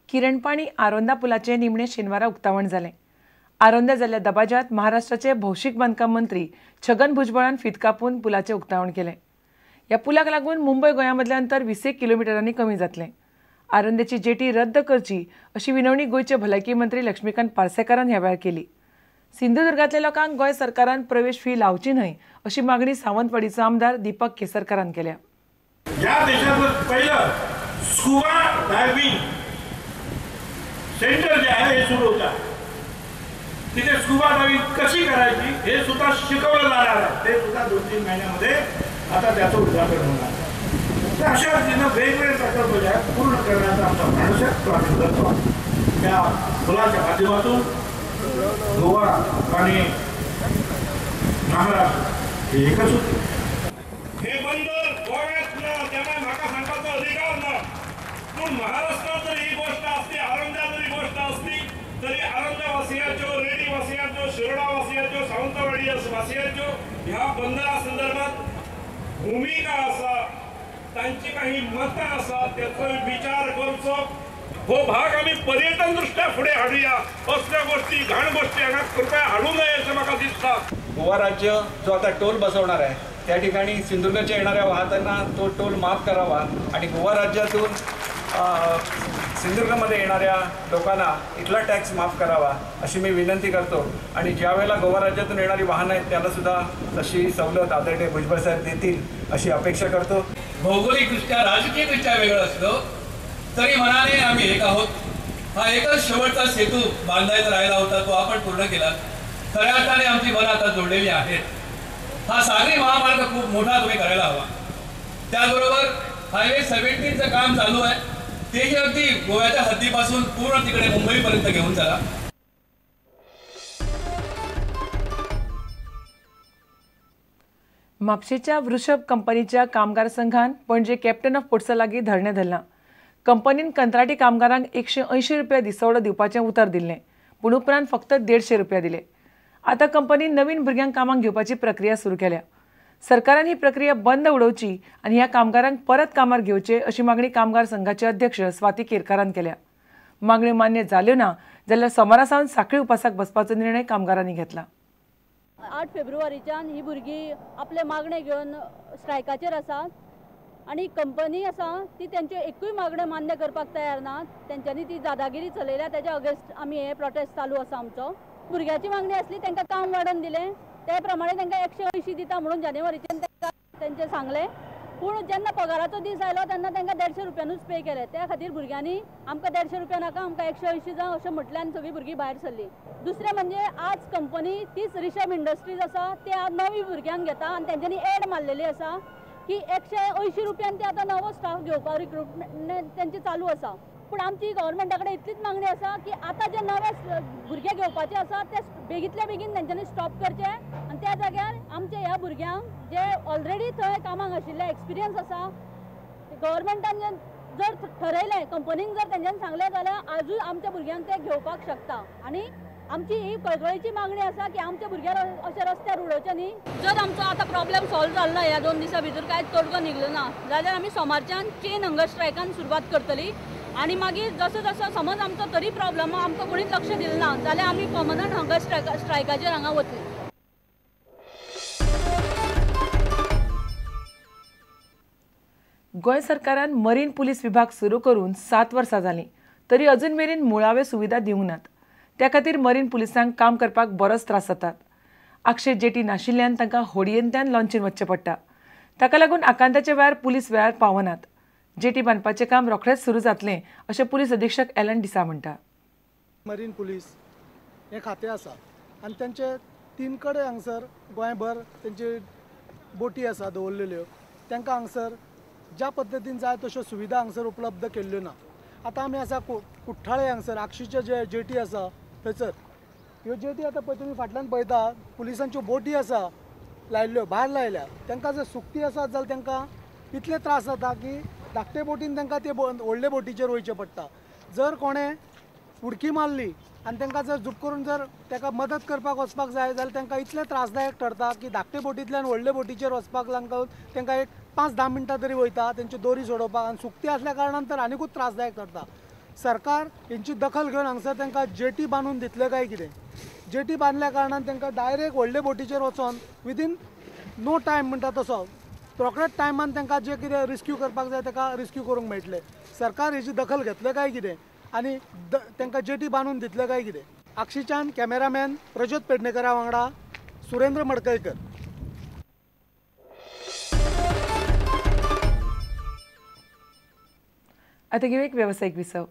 किरणपाणी आरोंदा पुलाचे निमणे शेनवारा उक्तावण जालें। आरोंदा जाल्ल्या दबाज्यांत महाराष्ट्राचे भौशीक बांदकाम मंत्री छगन भुजबळान फीत कापून पुलाचे उक्तावण केलें। ह्या पुलाक लागून मुंबय गोंया मदलें अंतर 20 किलोमिटरांनी कमी जातलें। आरोंद्याची जेटी रद्द करची अशी विनवणी गोंयचे भलायकी मंत्री लक्ष्मीकांत पार्सेकारान ह्या वेळार केली। सिंधुदुर्गांतल्या लोकांक गोंय सरकारान प्रवेश फी लावची न्हय अशी मागणी सावंतवाडीचो आमदार दीपक केसरकारान केल्या। या देशातलं पहिलं स्कुबा डायव्हिंग सेंटर जे आहे हे सुरू होतं। तिथे स्कुबा डायव्हिंग कशी करायची हे सुद्धा शिकवलं जाणार आहे। ते सुद्धा 2-3 महिन्यामध्ये आता त्याचं उद्घाटन होणार आहे। तर अशा रीतीनं वेगवेगळे प्रकल्प जे आहेत पूर्ण करण्याचा आमचा मानसिक आम्ही करतो। त्या पुलाच्या माध्यमातून गोवा आणि महाराष्ट्र हे एकच होते। हे बंदर गोव्यातलं त्यामुळे म्हाका सांगपाचो अधिकार ना, पण महाराष्ट्रात जर ही गोष्ट असती, आरोंद्यात जरी गोष्ट असती तरी आरोंद्या वासियांच्यो, रेडी वासियांच्यो, शिरोडा वासियांच्यो, सावंतवाडी वासियांच्यो ह्या बंदरा संदर्भात भूमिका आसा, तांची काही मतं आसा, त्याचो विचार करचो। हो भाग आम्ही पर्यटन दृष्ट्या पुढे हाडूया। असल्या गोष्टी घाण गोष्टी हांगा कृपया हाडू नये अशें म्हाका दिसता। गोवा राज्य जो आता टोल बसवणार आहे त्या ठिकाणी सिंधुदुर्गच्या येणाऱ्या वाहनांना तो टोल माफ करावा आणि गोवा राज्यातून सिंधुदुर्गमध्ये येणाऱ्या लोकांना इथला टॅक्स माफ करावा अशी मी विनंती करतो। आणि ज्यावेळेला गोवा राज्यातून येणारी वाहनं आहेत त्यांना सुद्धा तशी सवलत आदरणीय भुजबळ साहेब देतील अशी अपेक्षा करतो। भौगोलिकदृष्ट्या राजकीयदृष्ट्या वेगळं असलो तरी मनाने आम्ही एक आहोत। हा एकच शेवटचा सेतू बांधायचा राहिला होता, तो आपण पूर्ण केला। खऱ्या अर्थाने आमची मनं आता जोडलेली आहेत। हा सागरी महामार्ग खूप मोठा तुम्ही करायला हवा। त्याचबरोबर हायवे 17चं काम चालू आहे, तेही अगदी गोव्याच्या हद्दीपासून पूर्ण तिकडे मुंबईपर्यंत घेऊन चला। म्हापशेच्या वृषभ कंपनीच्या कामगार संघान पणजे कॅप्टन ऑफ पोर्ट्सा लागीं धरणें धरलां। कंपनीन कंत्राटी कामगारांक 180 रुपया दिसवडो दिवपाचें उतर दिल्लें, पूण उपरांत फक्त 150 रुपया दिले। आतां कंपनीन नवीन भुरग्यांक कामाक घेवपाची प्रक्रिया सुरू केल्या। सरकारान ही प्रक्रिया बंद उडोवची आनी ह्या कामगारांक परत कामार घेवचे अशी मागणी कामगार संघाचे अध्यक्ष स्वाती केरकारान केल्या। मागण्यो मान्य जाल्यो ना जाल्यार सोमारा सावन साखळी उपासाक बसपाचो निर्णय कामगारांनी घेतला। 8 फेब्रुवारीच्यान ही भुरगीं आपले मागणे घेवन स्ट्रायकाचेर आसात आणि कंपनी आसा ती त्यांच्यो एकूय मागण्यो मान्य करपाक तयार ना। त्यांच्यानी ती दादागिरी चलयल्या, त्याच्या अगेन्स्ट आमी हे प्रोटेस्ट चालू आसा आमचो। भुरग्याची मागणी असली तांकां काम वाडोवन दिलें, ते प्रमाणे तांकां 180 दिता म्हणून जानेवारीच्यान तेंचे सांगलें। पूण जेन्ना पगाराचो दीस आयलो तेन्ना तांकां 150 रुपयानूच पे केले। त्या खातीर भुरग्यांनी आमकां 150 रुपया नाका, आमकां 180 जावं अशें म्हटल्यान सगळीं भुरगीं भायर सरलीं। दुसरें म्हणजे आज कंपनी तीच रिषभ इंडस्ट्रीज आसा ते आज नवी भुरग्यांक घेता आणि तेंच्यांनी एड मारलेली आसा की 180 रुपयान ते आतां नवो स्टाफ घेवपाक रिक्रुटमेंट तेंची चालू आसा। पूण आमची गव्हर्मेंटा कडेन इतलीच मागणी आसा की आतां जे नवे भुरगे घेवपाचे आसा ते बेगींतल्या बेगीन तेंच्यांनी स्टॉप करचे आनी त्या जाग्यार आमच्या ह्या भुरग्यांक जे ऑलरेडी थंय कामाक आशिल्ले एक्सपिरियन्स आसा, गव्हर्मेंटान जर ठरयलें, कंपनीन जर तेंच्यांनी सांगलें जाल्यार आजूय आमच्या भुरग्यांक ते घेवपाक शकता। आनी आमची ही कळकळीची मागणी आसा की आमच्या भुरग्यां अशे रस्त्यार उडोवचे न्ही। जर आमचो आतां प्रॉब्लेम सॉल्व जालो ना, ह्या 2 दिसां भितर कांयच तोडगो निघलो ना जाल्यार आमी सोमारच्यान चेन हंगर स्ट्रायकान सुरवात करतली। आणि मागीर जसो जसो समज आमचो तरी प्रॉब्लेम आमकां कोणीच लक्ष दिलें ना जाल्यार आमी पर्मनंट हंगर स्ट्रायकाचेर हांगा वतली। गोंय सरकारान मरीन पुलीस विभाग सुरू करून 7 वर्सां जालीं, तरी अजून मेरेन मुळाव्यो सुविधा दिवंक नात। त्या खातीर मरीन पुलिसांक काम करपाक बरोच त्रास जातात। आक्षें जेटी नाशिल्ल्यान तांकां होडयेंतल्यान लॉन्चीन वचचें पडटा। ताका लागून आकांताच्या वेळार पुलीस वेळार पावनात। जेटी बांदपाचें काम रोखडेंच सुरू जातलें अशें पुलीस अधीक्षक एलन डिसा म्हणटा। मरीन पुलीस हे खातें आसा आनी तेंचे 3 कडेन हांगसर गोंयभर तेंचे बोटी आसा दवरलेल्यो। तांकां हांगसर ज्या पद्दतीन जाय तश्यो सुविधा हांगसर उपलब्ध केल्ल्यो ना। आतां आमी आसा कुठ्ठाळे हांगसर आक्षीचे जे जेटी आसा थंयसर ह्यो जेटी आतां पळय तुमी फाटल्यान पळयता पुलिसांच्यो बोटी आसा लायल्ल्यो, भायर लायल्या। तांकां जर सुकती आसत जाल्यार तांकां इतले त्रास जाता की धाकटे बोटीन तांकां ते व्हडले बोटीचेर वयचें पडटा। जर कोणें उडकी मारली आनी तांकां जर झूप करून जर ताका मदत करपाक वचपाक जाय जाल्यार तांकां इतलें त्रासदायक ठरता की धाकटे बोटींतल्यान व्हडले बोटीचेर वचपाक लागून तांकां एक 5-10 मिनटां तरी वयता तेंची दोरी सोडोवपाक। आनी सुकती आसल्या कारणान तर आनीकूच त्रासदायक ठरता। सरकार हेंची दखल घेवन हांगसर तांकां जेटी बांदून दितले काय कितें? जेटी बांदल्या कारणान तांकां डायरेक्ट व्हडले बोटीचेर वचोन विदीन नो टायम म्हणटा तसो रोखडेच टायमान तांकां जे कितें रिस्क्यू करपाक जाय ताका रिस्क्यू करूंक मेळटलें. सरकार हेची दखल घेतले काय कितें आनी तांकां जेटी बांदून दितले काय कितें? आक्षीच्यान कॅमेरामॅन प्रज्योत पेडणेकरा वांगडा सुरेंद्र मडकयकर. आता घेऊ एक व्यावसायिक विसव.